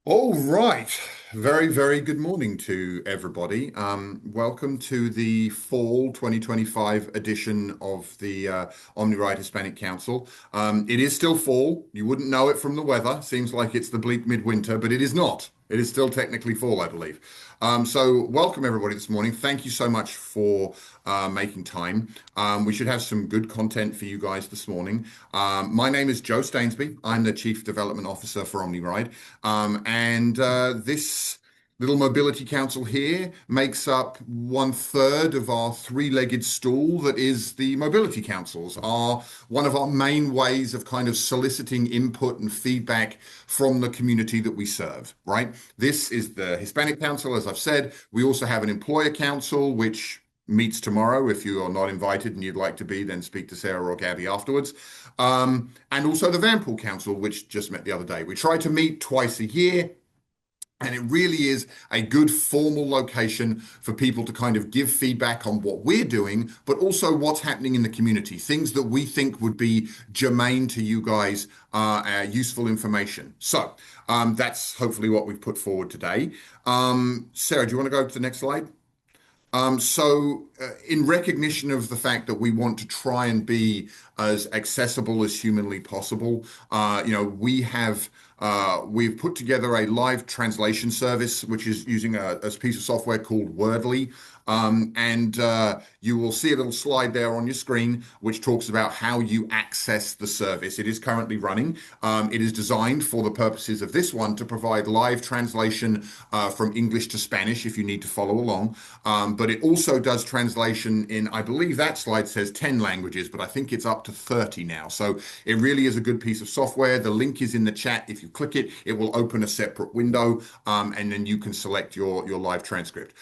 All right. Very, very good morning to everybody. Welcome to the fall 2025 edition of the OmniRide Hispanic Council. It is still fall. You wouldn't know it from the weather. Seems like it's the bleak midwinter, but it is not. It is still technically fall, I believe. So welcome everybody this morning. Thank you so much for making time. We should have some good content for you guys this morning. My name is Joe Stainsby. I'm the Chief Development Officer for OmniRide. And this little mobility council here makes up 1/3 of our three-legged stool that is the mobility councils, are one of our main ways of kind of soliciting input and feedback from the community that we serve, right? This is the Hispanic Council, as I've said. We also have an employer council, which meets tomorrow. If you are not invited and you'd like to be, then speak to Sarah or Gabby afterwards. And also the Vanpool Council, which just met the other day. We try to meet twice a year. And it really is a good formal location for people to kind of give feedback on what we're doing, but also what's happening in the community, things that we think would be germane to you guys, useful information. So that's hopefully what we've put forward today. Sarah, do you want to go to the next slide? In recognition of the fact that we want to try and be as accessible as humanly possible, we've put together a live translation service, which is using a piece of software called Wordly. And you will see a little slide there on your screen, which talks about how you access the service. It is currently running. It is designed for the purposes of this one to provide live translation from English to Spanish if you need to follow along. But it also does translation in, I believe that slide says 10 languages, but I think it's up to 30 now. So it really is a good piece of software. The link is in the chat. If you click it, it will open a separate window, and then you can select your live transcript.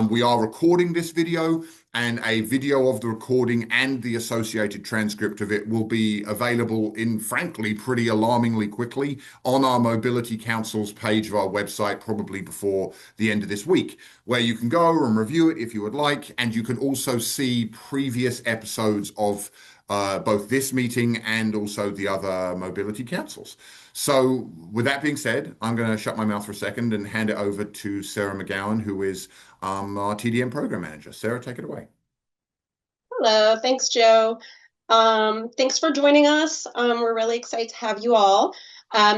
We are recording this video, and a video of the recording and the associated transcript of it will be available in, frankly, pretty alarmingly quickly on our Mobility Council's page of our website, probably before the end of this week, where you can go and review it if you would like. And you can also see previous episodes of both this meeting and also the other mobility councils. So with that being said, I'm going to shut my mouth for a second and hand it over to Sarah McGowan, who is our TDM program manager. Sarah, take it away. Hello, thanks, Joe. Thanks for joining us. We're really excited to have you all.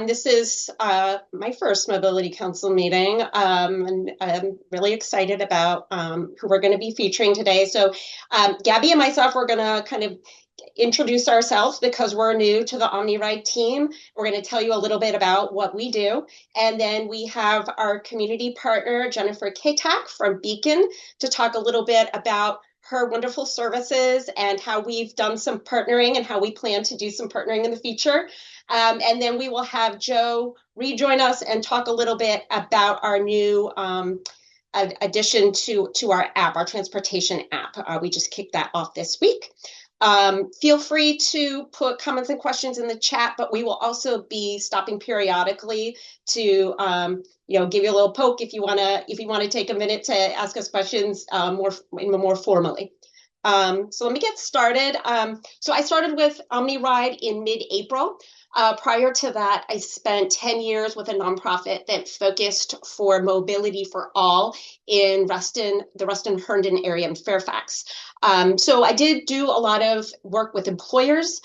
This is my first Mobility Council meeting, and I'm really excited about who we're going to be featuring today. So Gabby and myself, we're going to kind of introduce ourselves because we're new to the OmniRide team. We're going to tell you a little bit about what we do. And then we have our community partner, Jennifer Katak from Beacon, to talk a little bit about her wonderful services and how we've done some partnering and how we plan to do some partnering in the future. And then we will have Joe rejoin us and talk a little bit about our new addition to our app, our transportation app. We just kicked that off this week. Feel free to put comments and questions in the chat, but we will also be stopping periodically to give you a little poke if you wanna take a minute to ask us questions more formally. So let me get started. So I started with OmniRide in mid-April. Prior to that, I spent 10 years with a nonprofit that focused for mobility for all in the Reston-Herndon area in Fairfax. So I did do a lot of work with employers.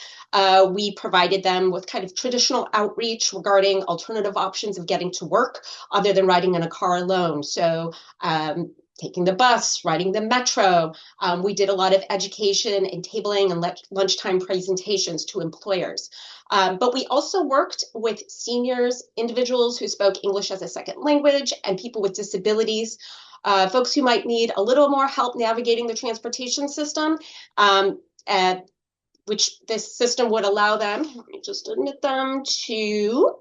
We provided them with kind of traditional outreach regarding alternative options of getting to work other than riding in a car alone. So taking the bus, riding the metro. We did a lot of education and tabling and lunchtime presentations to employers. But we also worked with seniors, individuals who spoke English as a second language, and people with disabilities, folks who might need a little more help navigating the transportation system, which this system would allow them, let me just admit them, to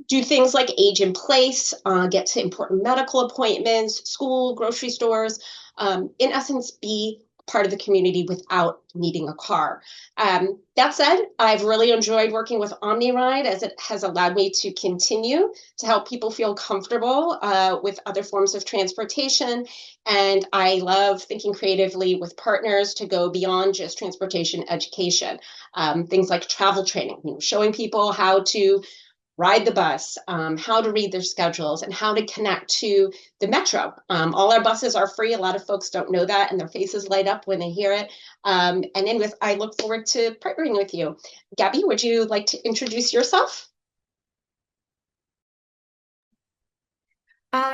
do things like age in place, get to important medical appointments, school, grocery stores, in essence, be part of the community without needing a car. That said, I've really enjoyed working with OmniRide as it has allowed me to continue to help people feel comfortable with other forms of transportation. And I love thinking creatively with partners to go beyond just transportation education. Things like travel training, showing people how to ride the bus, how to read their schedules, and how to connect to the metro. All our buses are free. A lot of folks don't know that, and their faces light up when they hear it. And anyways, I look forward to partnering with you. Gabby, would you like to introduce yourself?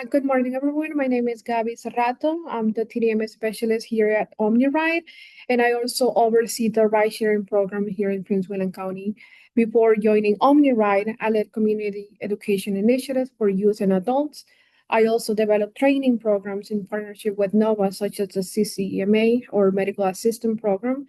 Good morning, everyone. My name is Gaby Serrato. I'm the TDM specialist here at OmniRide, and I also oversee the ride-sharing program here in Prince William County. Before joining OmniRide, I led community education initiatives for youth and adults. I also developed training programs in partnership with NOVA, such as the CCEMA or Medical Assistant Program.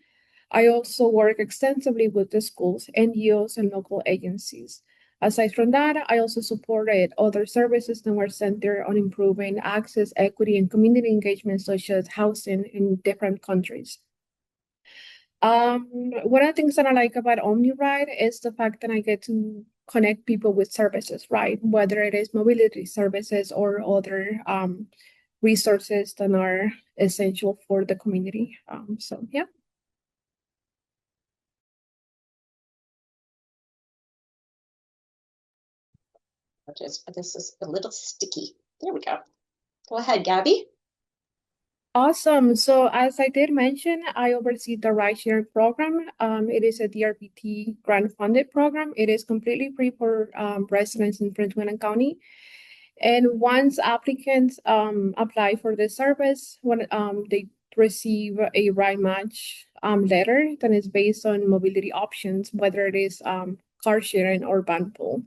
I also work extensively with the schools, NGOs, and local agencies. Aside from that, I also supported other services that were centered on improving access, equity, and community engagement, such as housing in different countries. One of the things that I like about OmniRide is the fact that I get to connect people with services, right? Whether it is mobility services or other resources that are essential for the community. So, yeah. This is a little sticky. There we go. Go ahead, Gabby. Awesome. So as I did mention, I oversee the ride-sharing program. It is a DRPT grant-funded program. It is completely free for residents in Prince William County. And once applicants apply for the service, when they receive a ride match letter that is based on mobility options, whether it is car sharing or van pool.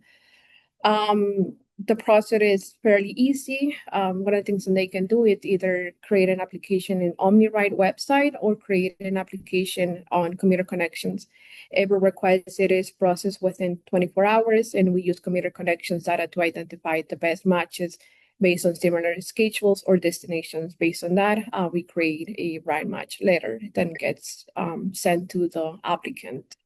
The process is fairly easy. One of the things that they can do is either create an application in OmniRide website or create an application on Commuter Connections. Every request it is processed within 24 hours, and we use Commuter Connections data to identify the best matches based on similar schedules or destinations. Based on that, we create a ride match letter that gets sent to the applicant.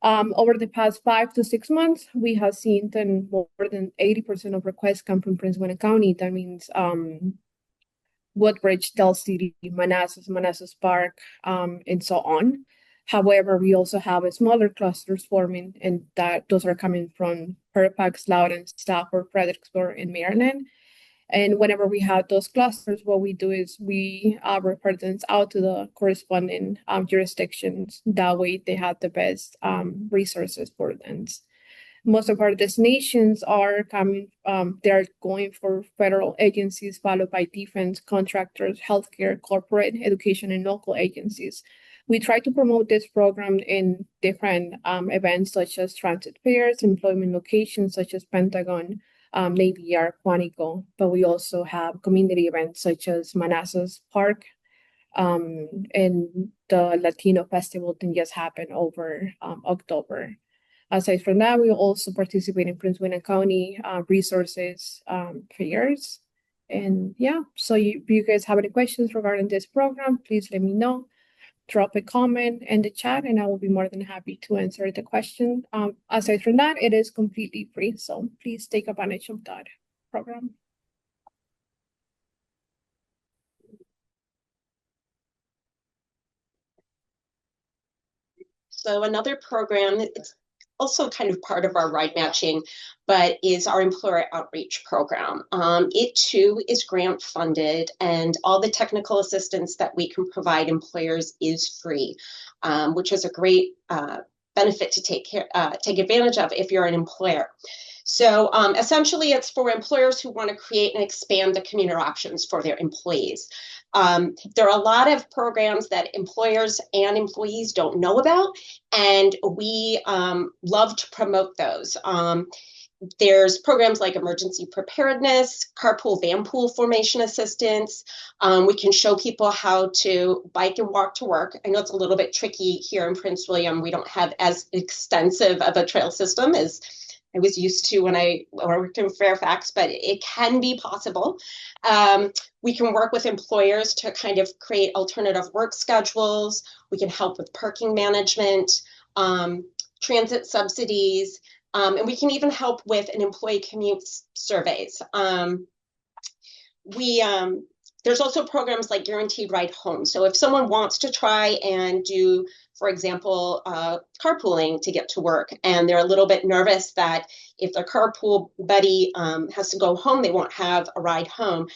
Over the past 5 to 6 months, we have seen that more than 80% of requests come from Prince William County. That means Woodbridge, Del City, Manassas Park, and so on. However, we also have smaller clusters forming, and those are coming from Fairfax, Loudoun, Stafford, Fredericksburg, and Maryland. And whenever we have those clusters, what we do is we refer them out to the corresponding jurisdictions. That way they have the best resources for them. Most of our destinations are coming, they're going for federal agencies, followed by defense, contractors, healthcare, corporate, education, and local agencies. We try to promote this program in different events such as transit fairs, employment locations such as Pentagon, Navy Yard, Quantico, but we also have community events such as Manassas Park, and the Latino Festival that just happened over October. Aside from that, we also participate in Prince William County resources fairs. And yeah, so if you guys have any questions regarding this program, please let me know. Drop a comment in the chat and I will be more than happy to answer the question. Aside from that, it is completely free, so please take advantage of that program. So another program, it's also kind of part of our ride matching, but is our employer outreach program. It too is grant funded, and all the technical assistance that we can provide employers is free, which is a great benefit to take advantage of if you're an employer. So essentially, it's for employers who want to create and expand the commuter options for their employees. There are a lot of programs that employers and employees don't know about, and we love to promote those. There's programs like emergency preparedness, carpool, vanpool formation assistance. We can show people how to bike and walk to work. I know it's a little bit tricky here in Prince William. We don't have as extensive of a trail system as I was used to when I worked in Fairfax, but it can be possible. We can work with employers to kind of create alternative work schedules. We can help with parking management, transit subsidies, and we can even help with an employee commute surveys. There's also programs like Guaranteed Ride Home. So if someone wants to try and do for example, carpooling to get to work, and they're a little bit nervous that if their carpool buddy has to go home, they won't have a ride home.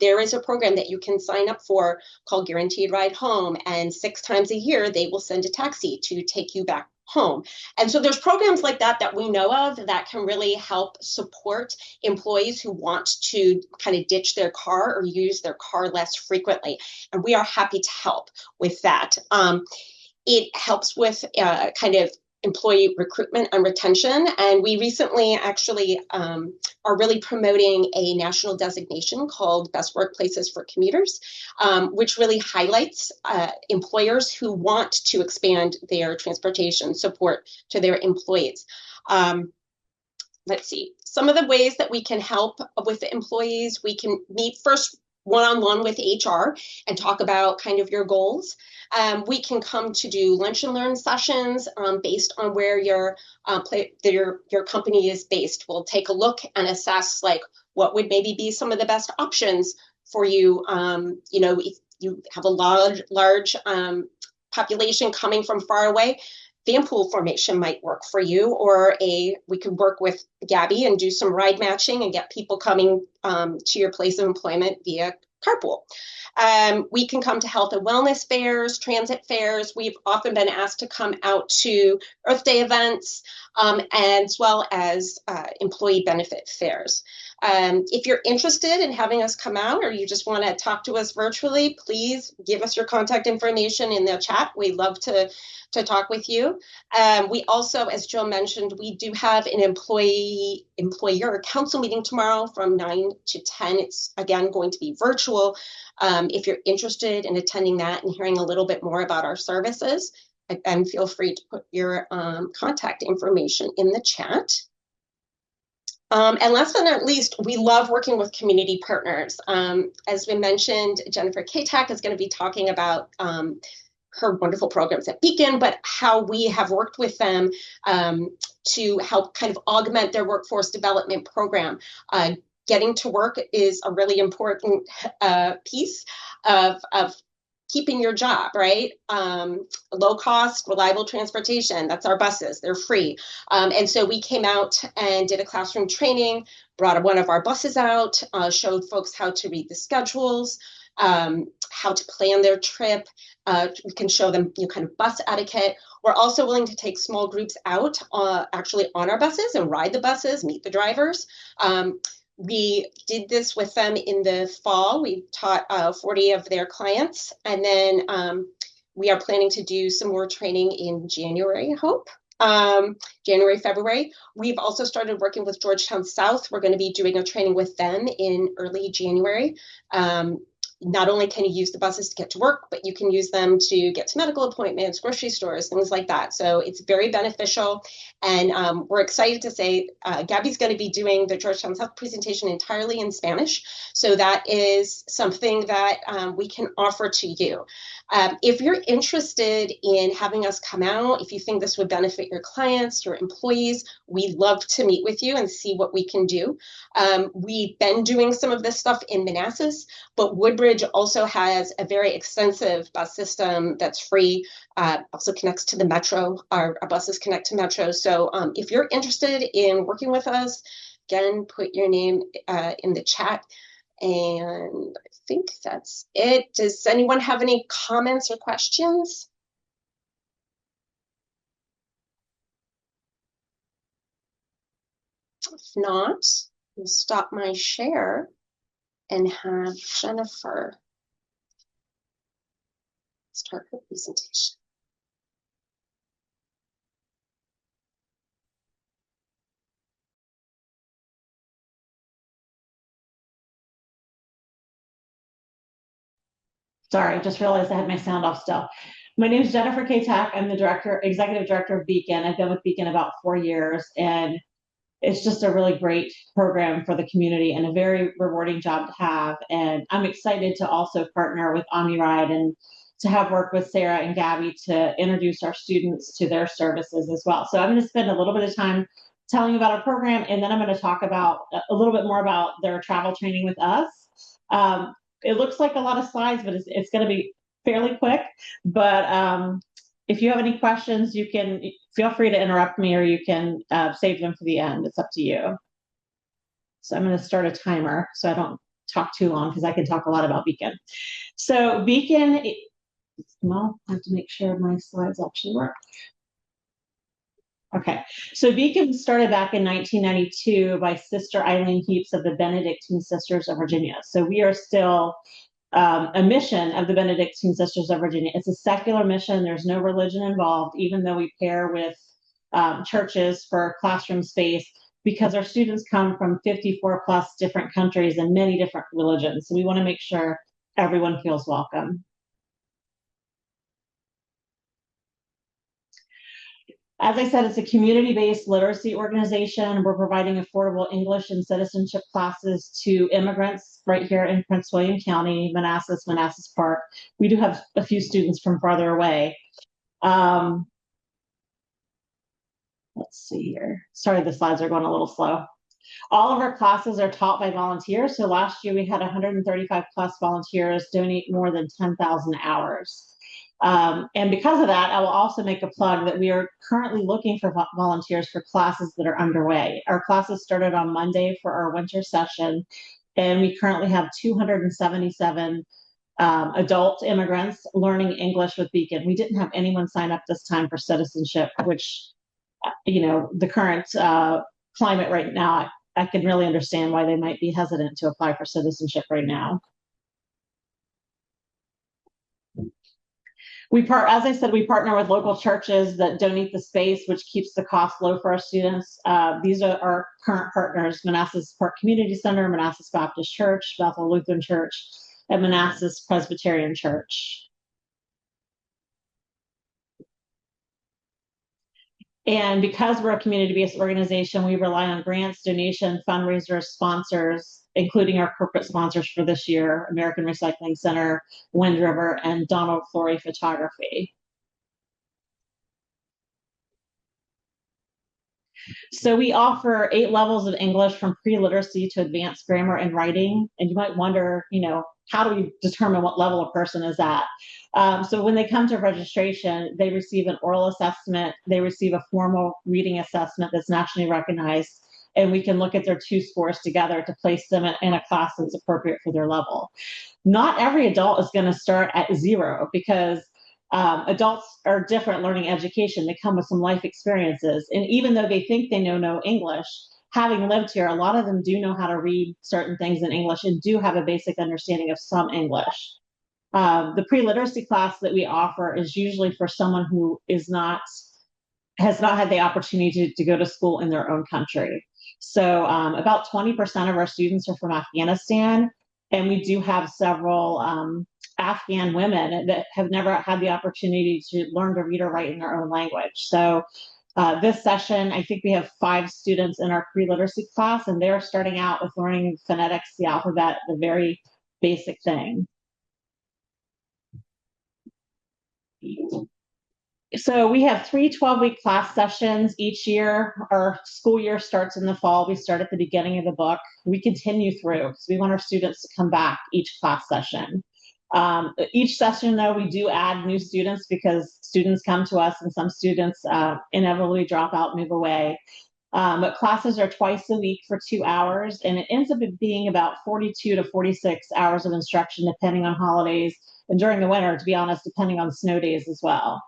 There is a program that you can sign up for called Guaranteed Ride Home, and 6 times a year they will send a taxi to take you back home. And so there's programs like that that we know of that can really help support employees who want to kind of ditch their car or use their car less frequently. And we are happy to help with that. It helps with kind of employee recruitment and retention. And we recently actually are really promoting a national designation called Best Workplaces for Commuters, which really highlights employers who want to expand their transportation support to their employees. Let's see, some of the ways that we can help with the employees, we can meet first one-on-one with HR and talk about kind of your goals. We can come to do lunch and learn sessions based on where your company is based. We'll take a look and assess like what would maybe be some of the best options for you. You know, if you have a large population coming from far away, van pool formation might work for you, or we could work with Gabby and do some ride matching and get people coming to your place of employment via carpool. We can come to health and wellness fairs, transit fairs. We've often been asked to come out to Earth Day events, as well as employee benefit fairs. If you're interested in having us come out, or you just want to talk to us virtually, please give us your contact information in the chat. We'd love to talk with you. We also, as Jill mentioned, we do have an employer council meeting tomorrow from 9 to 10. It's again going to be virtual. If you're interested in attending that and hearing a little bit more about our services, and feel free to put your contact information in the chat. And last but not least, we love working with community partners. As we mentioned, Jennifer Katak is going to be talking about her wonderful programs at Beacon, but how we have worked with them to help kind of augment their workforce development program. Getting to work is a really important piece of keeping your job, right? Low cost, reliable transportation. That's our buses. They're free. And so we came out and did a classroom training, brought one of our buses out, showed folks how to read the schedules, how to plan their trip. We can show them kind of bus etiquette. We're also willing to take small groups out actually on our buses and ride the buses, meet the drivers. We did this with them in the fall. We taught 40 of their clients, and then we are planning to do some more training in January, I hope. January, February. We've also started working with Georgetown South. We're going to be doing a training with them in early January. Not only can you use the buses to get to work, but you can use them to get to medical appointments, grocery stores, things like that. So it's very beneficial. And we're excited to say Gabby's going to be doing the Georgetown South presentation entirely in Spanish. So that is something that we can offer to you. If you're interested in having us come out, if you think this would benefit your clients, your employees, we'd love to meet with you and see what we can do. We've been doing some of this stuff in Manassas, but Woodbridge also has a very extensive bus system that's free, also connects to the metro. Our buses connect to metro. So if you're interested in working with us, again, put your name in the chat. And I think that's it. Does anyone have any comments or questions? If not, we'll stop my share and have Jennifer start her presentation. Sorry, just realized I had my sound off still. My name is Jennifer Katak. I'm the executive director of Beacon. I've been with Beacon about 4 years, and it's just a really great program for the community and a very rewarding job to have. And I'm excited to also partner with OmniRide and to have work with Sarah and Gabby to introduce our students to their services as well. So I'm going to spend a little bit of time telling you about our program, and then I'm going to talk about a little bit more about their travel training with us. It looks like a lot of slides, but it's going to be fairly quick. But if you have any questions, you can feel free to interrupt me, or you can save them for the end. It's up to you. So I'm going to start a timer so I don't talk too long, because I can talk a lot about Beacon. So Beacon, well, I have to make sure my slides actually work. Okay, so Beacon started back in 1992 by Sister Eileen Heaps of the Benedictine Sisters of Virginia. So we are still a mission of the Benedictine Sisters of Virginia. It's a secular mission. There's no religion involved, even though we pair with churches for classroom space, because our students come from 54 plus different countries and many different religions. So we want to make sure everyone feels welcome. As I said, it's a community-based literacy organization. We're providing affordable English and citizenship classes to immigrants right here in Prince William County, Manassas Park. We do have a few students from farther away. Let's see here. Sorry, the slides are going a little slow. All of our classes are taught by volunteers. So last year we had 135 plus volunteers donate more than 10,000 hours. And because of that, I will also make a plug that we are currently looking for volunteers for classes that are underway. Our classes started on Monday for our winter session, and we currently have 277 adult immigrants learning English with Beacon. We didn't have anyone sign up this time for citizenship, which, the current climate right now, I can really understand why they might be hesitant to apply for citizenship right now. As I said, we partner with local churches that donate the space, which keeps the cost low for our students. These are our current partners: Manassas Park Community Center, Manassas Baptist Church, Bethel Lutheran Church, and Manassas Presbyterian Church. And because we're a community-based organization, we rely on grants, donations, fundraisers, sponsors, including our corporate sponsors for this year: American Recycling Center, Wind River, and Donald Flory Photography. So we offer 8 levels of English, from pre-literacy to advanced grammar and writing. And you might wonder, how do we determine what level a person is at? So when they come to registration, they receive an oral assessment, they receive a formal reading assessment that's nationally recognized, and we can look at their 2 scores together to place them in a class that's appropriate for their level. Not every adult is going to start at 0, because adults are different learning education. They come with some life experiences. And even though they think they know no English, having lived here, a lot of them do know how to read certain things in English and do have a basic understanding of some English. The pre-literacy class that we offer is usually for someone who has not had the opportunity to go to school in their own country. So about 20% of our students are from Afghanistan, and we do have several Afghan women that have never had the opportunity to learn to read or write in their own language. So this session, I think we have 5 students in our pre-literacy class, and they're starting out with learning phonetics, the alphabet, the very basic thing. So we have 3 12-week class sessions each year. Our school year starts in the fall. We start at the beginning of the book. We continue through. So we want our students to come back each class session. Each session, though, we do add new students, because students come to us and some students inevitably drop out, move away. But classes are twice a week for 2 hours, and it ends up being about 42 to 46 hours of instruction, depending on holidays, and during the winter, to be honest, depending on snow days as well.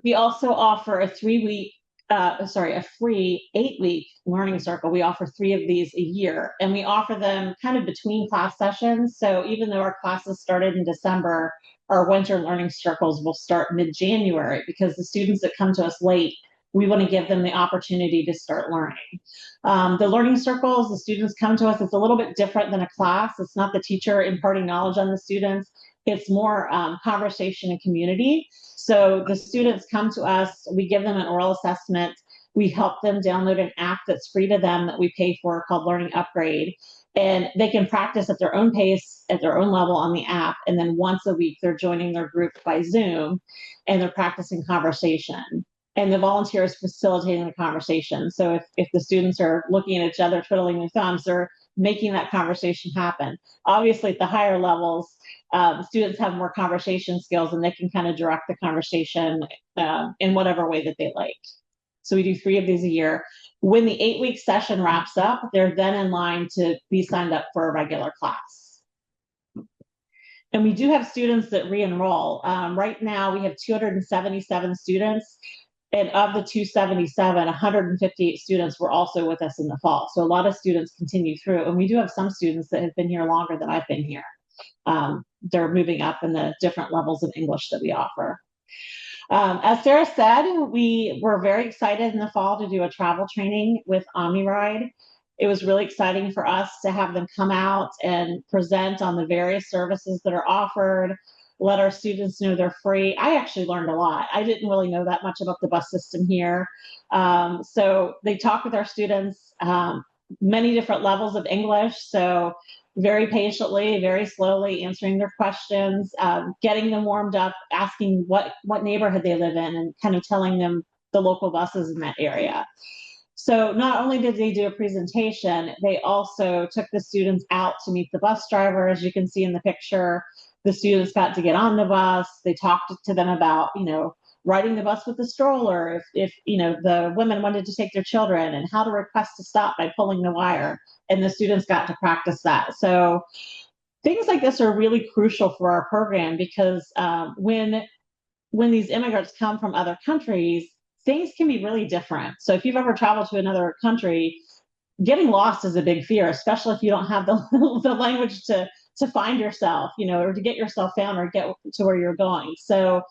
We also offer a free 8-week learning circle. We offer 3 of these a year, and we offer them kind of between class sessions. So even though our classes started in December, our winter learning circles will start mid-January, because the students that come to us late, we want to give them the opportunity to start learning. The learning circles, the students come to us, it's a little bit different than a class. It's not the teacher imparting knowledge on the students. It's more conversation and community. So the students come to us, we give them an oral assessment, we help them download an app that's free to them that we pay for, called Learning Upgrade. And they can practice at their own pace, at their own level on the app. And then once a week, they're joining their group by Zoom, and they're practicing conversation. And the volunteer is facilitating the conversation. So if the students are looking at each other, twiddling their thumbs, they're making that conversation happen. Obviously, at the higher levels, students have more conversation skills and they can kind of direct the conversation in whatever way that they like. So we do 3 of these a year. When the 8-week session wraps up, they're then in line to be signed up for a regular class. And we do have students that re-enroll. Right now, we have 277 students. And of the 277, 158 students were also with us in the fall. So a lot of students continue through. And we do have some students that have been here longer than I've been here. They're moving up in the different levels of English that we offer. As Sarah said, we were very excited in the fall to do a travel training with OmniRide. It was really exciting for us to have them come out and present on the various services that are offered, let our students know they're free. I actually learned a lot. I didn't really know that much about the bus system here. So they talked with our students, many different levels of English. So very patiently, very slowly answering their questions, getting them warmed up, asking what neighborhood they live in, and kind of telling them the local buses in that area. So not only did they do a presentation, they also took the students out to meet the bus driver. As you can see in the picture, the students got to get on the bus. They talked to them about, riding the bus with the stroller, if the women wanted to take their children, and how to request to stop by pulling the wire. And the students got to practice that. So things like this are really crucial for our program, because when these immigrants come from other countries, things can be really different. So if you've ever traveled to another country, getting lost is a big fear, especially if you don't have the language to find yourself, or to get yourself found or get to where you're going. So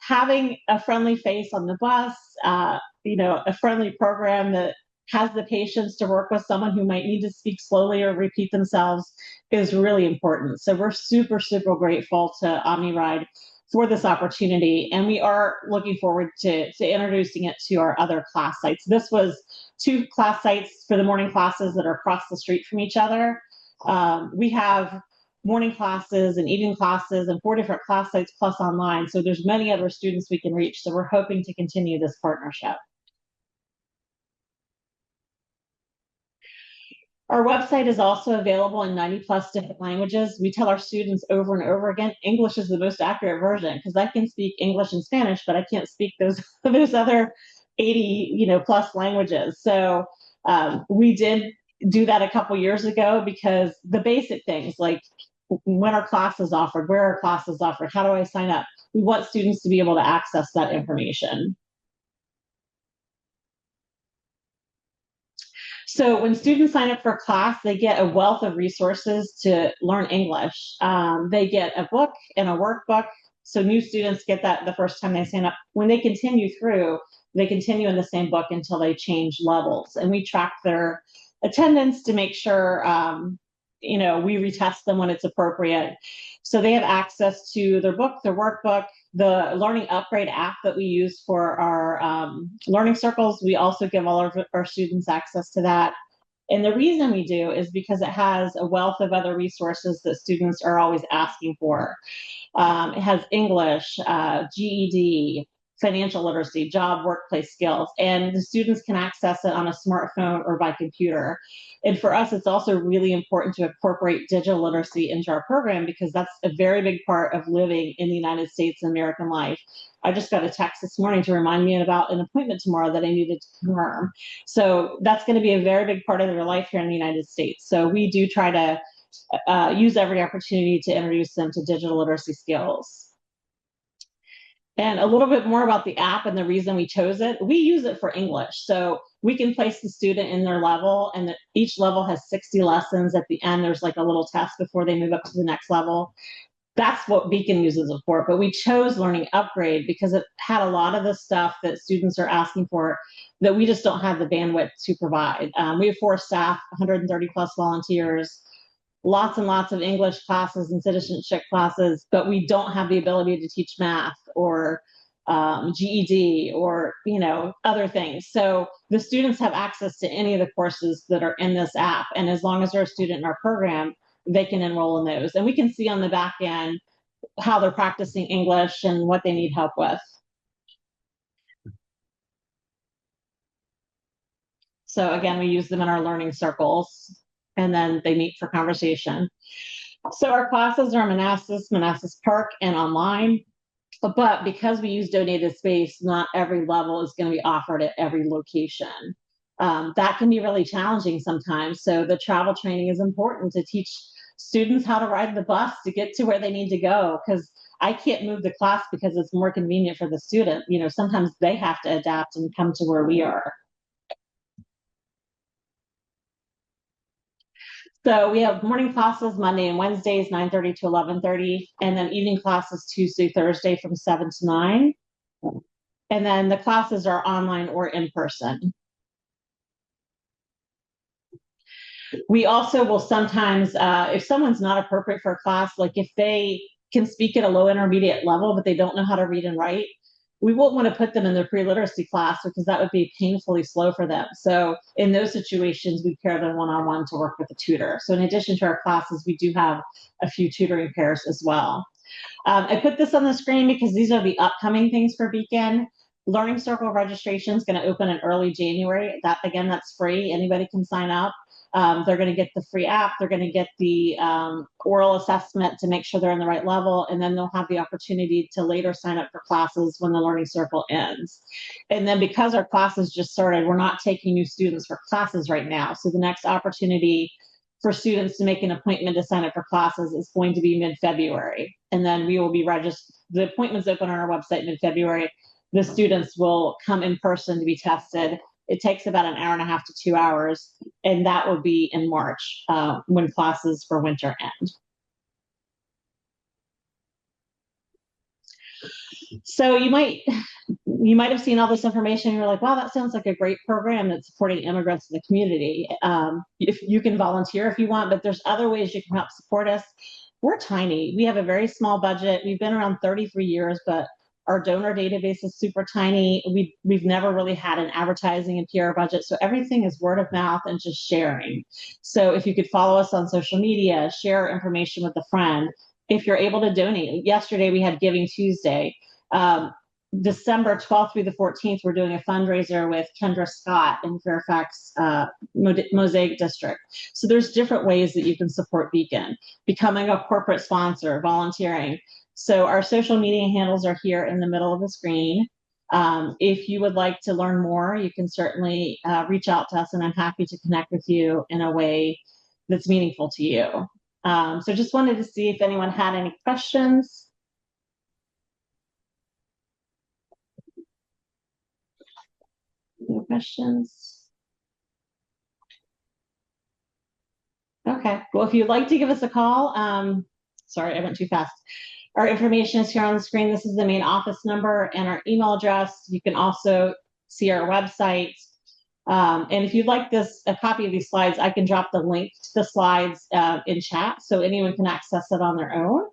having a friendly face on the bus, a friendly program that has the patience to work with someone who might need to speak slowly or repeat themselves is really important. So we're super, super grateful to OmniRide for this opportunity, and we are looking forward to introducing it to our other class sites. This was 2 class sites for the morning classes that are across the street from each other. We have morning classes and evening classes and 4 different class sites plus online. So there's many other students we can reach. So we're hoping to continue this partnership. Our website is also available in 90 plus different languages. We tell our students over and over again, English is the most accurate version, because I can speak English and Spanish, but I can't speak those other 80 plus languages. So we did do that a couple years ago, because the basic things like when are classes offered, where are classes offered, how do I sign up? We want students to be able to access that information. So when students sign up for a class, they get a wealth of resources to learn English. They get a book and a workbook. So new students get that the first time they sign up. When they continue through, they continue in the same book until they change levels. And we track their attendance to make sure we retest them when it's appropriate. So they have access to their book, their workbook, the Learning Upgrade app that we use for our learning circles. We also give all of our students access to that. And the reason we do is because it has a wealth of other resources that students are always asking for. It has English, GED, financial literacy, job, workplace skills, and the students can access it on a smartphone or by computer. And for us, it's also really important to incorporate digital literacy into our program, because that's a very big part of living in the United States and American life. I just got a text this morning to remind me about an appointment tomorrow that I needed to confirm. So that's going to be a very big part of their life here in the United States. So we do try to use every opportunity to introduce them to digital literacy skills. And a little bit more about the app and the reason we chose it. We use it for English. So we can place the student in their level, and each level has 60 lessons. At the end, there's like a little test before they move up to the next level. That's what Beacon uses it for. But we chose Learning Upgrade because it had a lot of the stuff that students are asking for that we just don't have the bandwidth to provide. We have 4 staff, 130 plus volunteers, lots and lots of English classes and citizenship classes, but we don't have the ability to teach math or GED or other things. So the students have access to any of the courses that are in this app, and as long as they're a student in our program, they can enroll in those. And we can see on the back end how they're practicing English and what they need help with. So again, we use them in our learning circles. and then they meet for conversation. So our classes are Manassas Park, and online. But because we use donated space, not every level is going to be offered at every location. That can be really challenging sometimes. So the travel training is important to teach students how to ride the bus to get to where they need to go, because I can't move the class because it's more convenient for the student. You know, sometimes they have to adapt and come to where we are. So we have morning classes Monday and Wednesdays, 9:30 to 11:30, and then evening classes Tuesday, Thursday from 7 to 9. And then the classes are online or in person. We also will sometimes, if someone's not appropriate for a class, like if they can speak at a low intermediate level, but they don't know how to read and write, we won't want to put them in the pre-literacy class because that would be painfully slow for them. So in those situations, we pair them one-on-one to work with a tutor. So in addition to our classes, we do have a few tutoring pairs as well. I put this on the screen because these are the upcoming things for Beacon. Learning Circle registration is going to open in early January. That's free. Anybody can sign up. They're going to get the free app. They're going to get the oral assessment to make sure they're in the right level. And then they'll have the opportunity to later sign up for classes when the Learning Circle ends. And then because our classes just started, we're not taking new students for classes right now. So the next opportunity for students to make an appointment to sign up for classes is going to be mid-February. And then we will be registered. The appointments open on our website mid-February. The students will come in person to be tested. It takes about an hour and a half to 2 hours, and that will be in March when classes for winter end. So you might have seen all this information and you're like, wow, that sounds like a great program that's supporting immigrants in the community. If you can volunteer if you want, but there's other ways you can help support us. We're tiny. We have a very small budget. We've been around 33 years, but our donor database is super tiny. We've never really had an advertising and PR budget. So everything is word of mouth and just sharing. So if you could follow us on social media, share information with a friend. If you're able to donate, yesterday we had Giving Tuesday. December 12th through the 14th, we're doing a fundraiser with Kendra Scott in Fairfax Mosaic District. So there's different ways that you can support Beacon, becoming a corporate sponsor, volunteering. So our social media handles are here in the middle of the screen. If you would like to learn more, you can certainly reach out to us, and I'm happy to connect with you in a way that's meaningful to you. So just wanted to see if anyone had any questions. No questions? Okay, well, if you'd like to give us a call, sorry, I went too fast. Our information is here on the screen. This is the main office number and our email address. You can also see our website. And if you'd like a copy of these slides, I can drop the link to the slides in chat so anyone can access it on their own.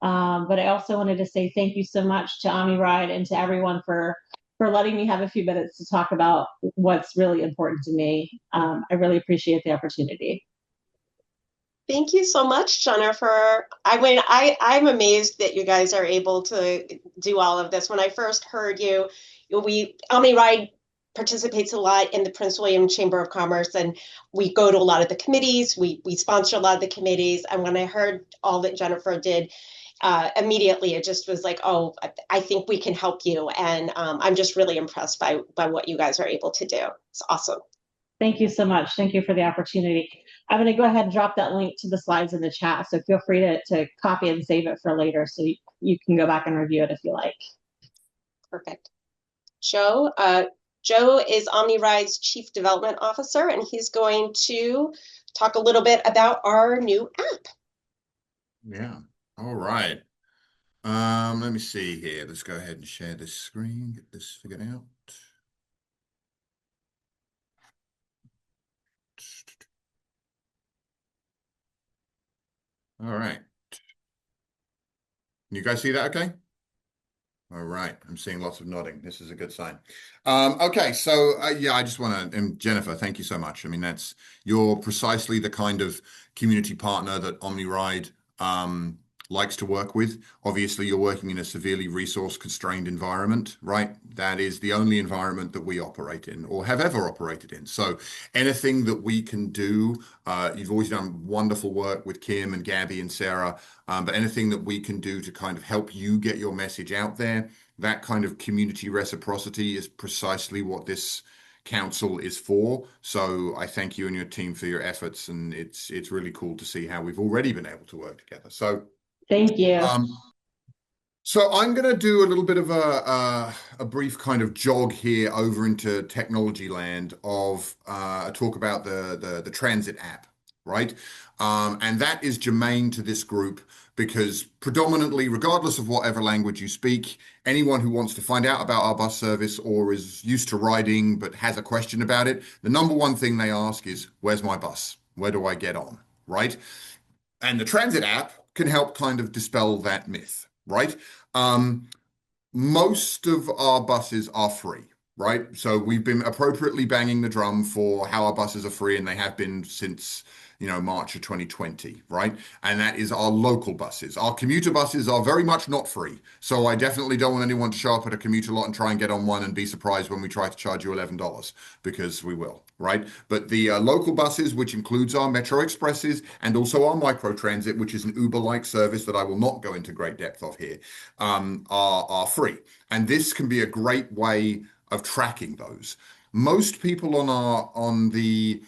But I also wanted to say thank you so much to OmniRide and to everyone for letting me have a few minutes to talk about what's really important to me. I really appreciate the opportunity. Thank you so much, Jennifer. I'm amazed that you guys are able to do all of this. When I first heard OmniRide participates a lot in the Prince William Chamber of Commerce, and we go to a lot of the committees. We sponsor a lot of the committees. And when I heard all that Jennifer did, immediately it just was like, oh, I think we can help you. And I'm just really impressed by what you guys are able to do. It's awesome. Thank you so much. Thank you for the opportunity. I'm going to go ahead and drop that link to the slides in the chat. So feel free to copy and save it for later so you can go back and review it if you like. Perfect. Joe is OmniRide's Chief Development Officer, and he's going to talk a little bit about our new app. Yeah. All right. Let me see here. Let's go ahead and share this screen, get this figured out. All right. You guys see that okay? All right. I'm seeing lots of nodding. This is a good sign. Okay. So yeah, I just want to, and Jennifer, thank you so much. I mean, you're precisely the kind of community partner that OmniRide likes to work with. Obviously, you're working in a severely resource-constrained environment, right? That is the only environment that we operate in or have ever operated in. So anything that we can do, you've always done wonderful work with Kim and Gabby and Sarah, but anything that we can do to kind of help you get your message out there, that kind of community reciprocity is precisely what this council is for. So I thank you and your team for your efforts, and it's really cool to see how we've already been able to work together. So Thank you. So I'm going to do a little bit of a brief kind of jog here over into technology land of talk about the transit app, right? And that is germane to this group because predominantly, regardless of whatever language you speak, anyone who wants to find out about our bus service or is used to riding but has a question about it, the number one thing they ask is, where's my bus? Where do I get on? Right? And the transit app can help kind of dispel that myth, right? Most of our buses are free, right? So we've been appropriately banging the drum for how our buses are free, and they have been since, March of 2020, right? And that is our local buses. Our commuter buses are very much not free. So I definitely don't want anyone to show up at a commuter lot and try and get on one and be surprised when we try to charge you $11, because we will, right? But the local buses, which includes our Metro Expresses and also our microtransit, which is an Uber-like service that I will not go into great depth of here, are free. And this can be a great way of tracking those. Most people on the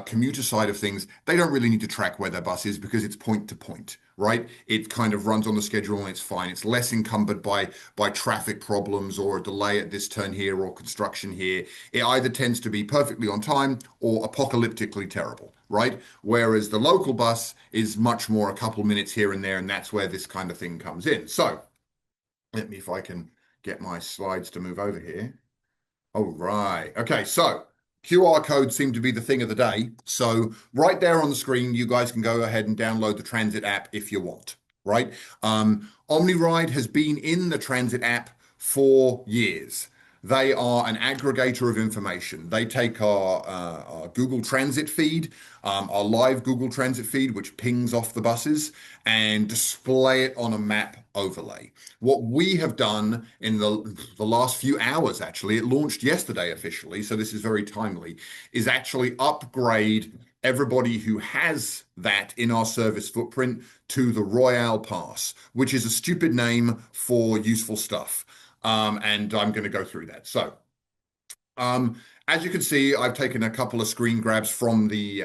commuter side of things, they don't really need to track where their bus is because it's point to point, right? It kind of runs on the schedule and it's fine. It's less encumbered by traffic problems or a delay at this turn here or construction here. It either tends to be perfectly on time or apocalyptically terrible, right? Whereas the local bus is much more a couple minutes here and there, and that's where this kind of thing comes in. So let me, if I can get my slides to move over here. All right. Okay, so QR codes seem to be the thing of the day. So right there on the screen, you guys can go ahead and download the Transit app if you want, right? OmniRide has been in the Transit app for years. They are an aggregator of information. They take our Google Transit feed, our live Google Transit feed, which pings off the buses, and display it on a map overlay. What we have done in the last few hours, actually, it launched yesterday officially, so this is very timely, is actually upgrade everybody who has that in our service footprint to the Royale Pass, which is a stupid name for useful stuff. And I'm going to go through that. So, as you can see, I've taken a couple of screen grabs from the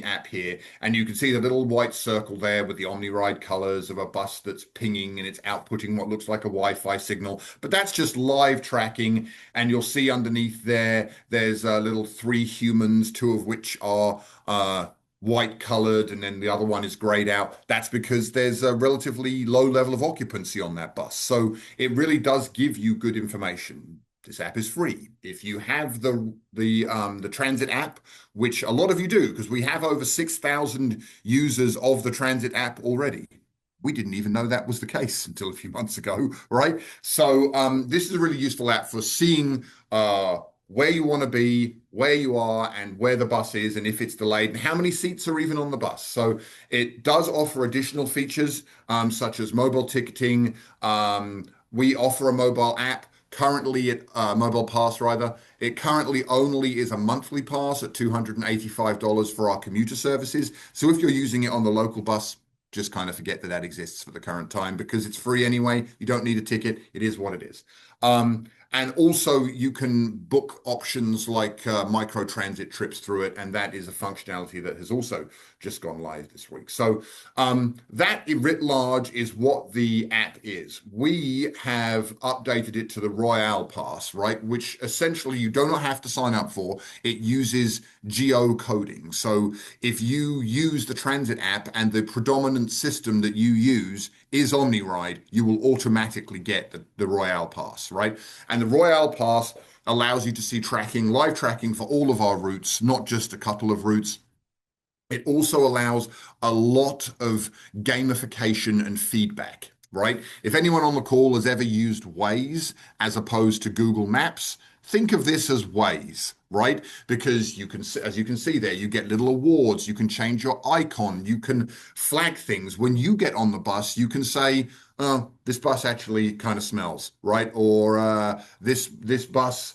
app here, and you can see the little white circle there with the OmniRide colors of a bus that's pinging and it's outputting what looks like a Wi-Fi signal. But that's just live tracking, and you'll see underneath there's little 3 humans, 2 of which are white colored, and then the other one is grayed out. That's because there's a relatively low level of occupancy on that bus. So it really does give you good information. This app is free. If you have the Transit app, which a lot of you do, because we have over 6,000 users of the Transit app already. We didn't even know that was the case until a few months ago, right? So this is a really useful app for seeing where you want to be, where you are, and where the bus is, and if it's delayed, and how many seats are even on the bus. So it does offer additional features, such as mobile ticketing. We offer a mobile app. Currently, mobile pass rather. It currently only is a monthly pass at $285 for our commuter services. So if you're using it on the local bus, just kind of forget that exists for the current time because it's free anyway. You don't need a ticket. It is what it is. And also you can book options like micro-transit trips through it, and that is a functionality that has also just gone live this week. So that writ large is what the app is. We have updated it to the Royale Pass, right, which essentially you do not have to sign up for. It uses geocoding. So if you use the Transit app and the predominant system that you use is OmniRide, you will automatically get the Royale Pass, right? And the Royale Pass allows you to see tracking, live tracking for all of our routes, not just a couple of routes. It also allows a lot of gamification and feedback, right? If anyone on the call has ever used Waze as opposed to Google Maps, think of this as Waze, right? Because you can, as you can see there, you get little awards, you can change your icon, you can flag things. When you get on the bus, you can say, oh, this bus actually kind of smells, right? Or this bus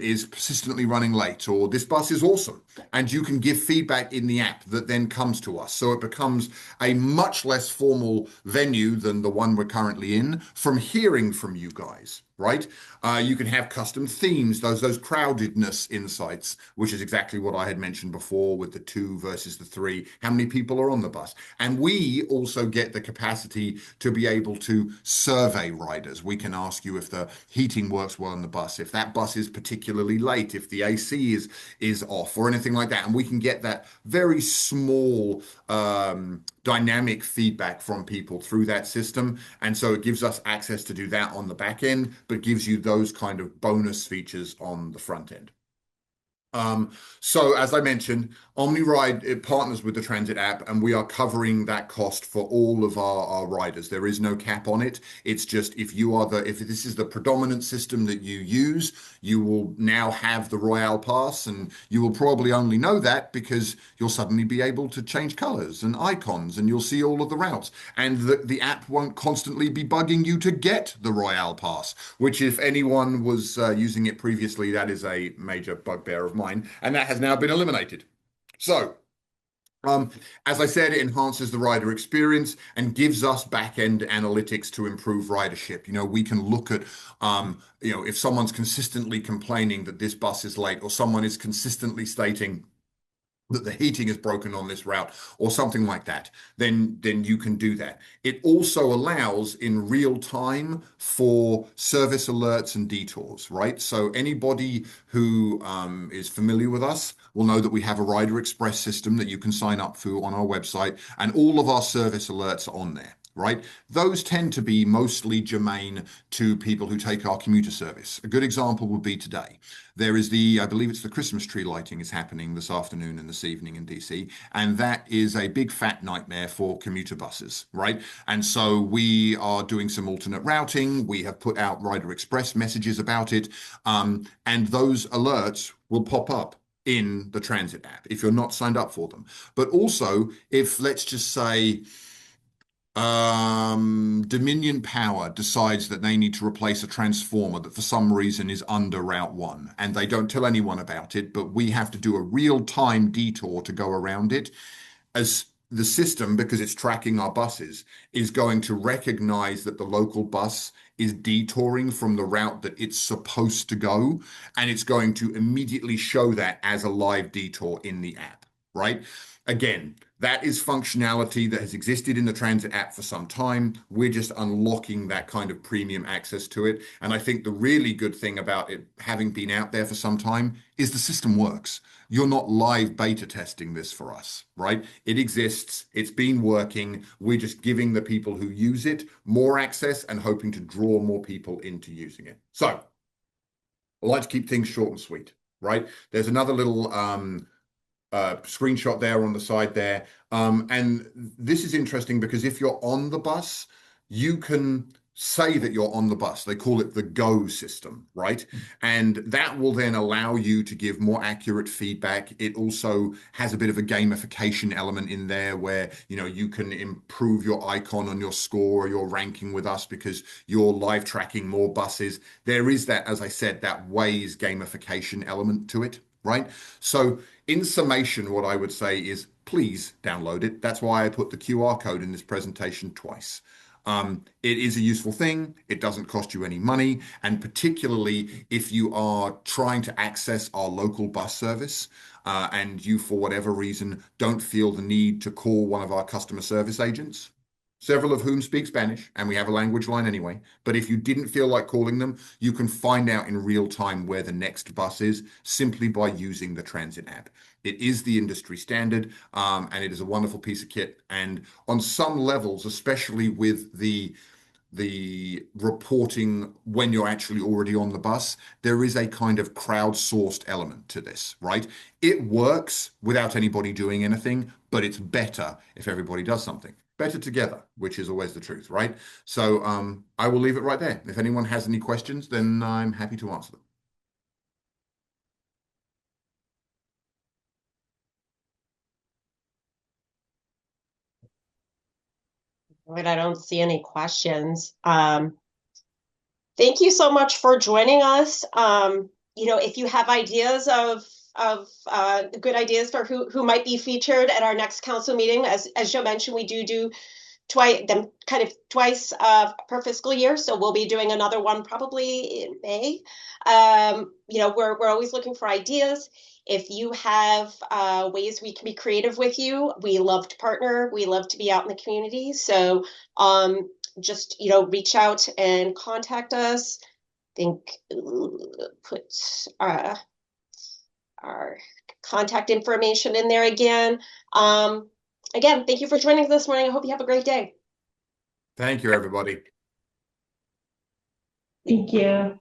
is persistently running late, or this bus is awesome. And you can give feedback in the app that then comes to us. So it becomes a much less formal venue than the one we're currently in from hearing from you guys, right? You can have custom themes, those crowdedness insights, which is exactly what I had mentioned before with the 2 versus the 3. How many people are on the bus? And we also get the capacity to be able to survey riders. We can ask you if the heating works well on the bus, if that bus is particularly late, if the AC is off, or anything like that. And we can get that very small dynamic feedback from people through that system. And so it gives us access to do that on the back end, but gives you those kind of bonus features on the front end. So as I mentioned, OmniRide, it partners with the transit app, and we are covering that cost for all of our riders. There is no cap on it. It's just if this is the predominant system that you use, you will now have the Royale Pass, and you will probably only know that because you'll suddenly be able to change colors and icons, and you'll see all of the routes. And the app won't constantly be bugging you to get the Royale Pass, which if anyone was using it previously, that is a major bugbear of mine, and that has now been eliminated. So, as I said, it enhances the rider experience and gives us back-end analytics to improve ridership. We can look at, if someone's consistently complaining that this bus is late, or someone is consistently stating that the heating is broken on this route or something like that, then you can do that. It also allows in real time for service alerts and detours, right? So anybody who is familiar with us will know that we have a Rider Express system that you can sign up for on our website, and all of our service alerts are on there. Right? Those tend to be mostly germane to people who take our commuter service. A good example would be today. There is I believe it's the Christmas tree lighting is happening this afternoon and this evening in DC, and that is a big fat nightmare for commuter buses, right? And so we are doing some alternate routing. We have put out Rider Express messages about it, and those alerts will pop up in the transit app if you're not signed up for them. But also, if let's just say Dominion Power decides that they need to replace a transformer that for some reason is under Route 1, and they don't tell anyone about it, but we have to do a real-time detour to go around it. As the system, because it's tracking our buses, is going to recognize that the local bus is detouring from the route that it's supposed to go, and it's going to immediately show that as a live detour in the app, right? Again, that is functionality that has existed in the transit app for some time. We're just unlocking that kind of premium access to it. And I think the really good thing about it having been out there for some time is the system works. You're not live beta testing this for us, right? It exists. It's been working. We're just giving the people who use it more access and hoping to draw more people into using it. So I like to keep things short and sweet, right? There's another little screenshot there on the side there. And this is interesting because if you're on the bus, you can say that you're on the bus. They call it the go system, right? And that will then allow you to give more accurate feedback. It also has a bit of a gamification element in there where, you can improve your icon on your score or your ranking with us because you're live tracking more buses. There is that, as I said, that Waze gamification element to it, right? So in summation, what I would say is please download it. That's why I put the QR code in this presentation twice. It is a useful thing. It doesn't cost you any money. And particularly if you are trying to access our local bus service and you, for whatever reason, don't feel the need to call one of our customer service agents, several of whom speak Spanish, and we have a language line anyway. But if you didn't feel like calling them, you can find out in real time where the next bus is simply by using the transit app. It is the industry standard, and it is a wonderful piece of kit. And on some levels, especially with the reporting when you're actually already on the bus, there is a kind of crowdsourced element to this, right? It works without anybody doing anything, but it's better if everybody does something. Better together, which is always the truth, right? So I will leave it right there. If anyone has any questions, then I'm happy to answer them. But I don't see any questions. Thank you so much for joining us. If you have ideas of good ideas for who might be featured at our next council meeting, as Joe mentioned, we do twice per fiscal year. So we'll be doing another one probably in May. We're always looking for ideas. If you have ways we can be creative with you, we love to partner. We love to be out in the community. So just reach out and contact us. Put our contact information in there again. Again, thank you for joining us this morning. I hope you have a great day. Thank you, everybody. Thank you.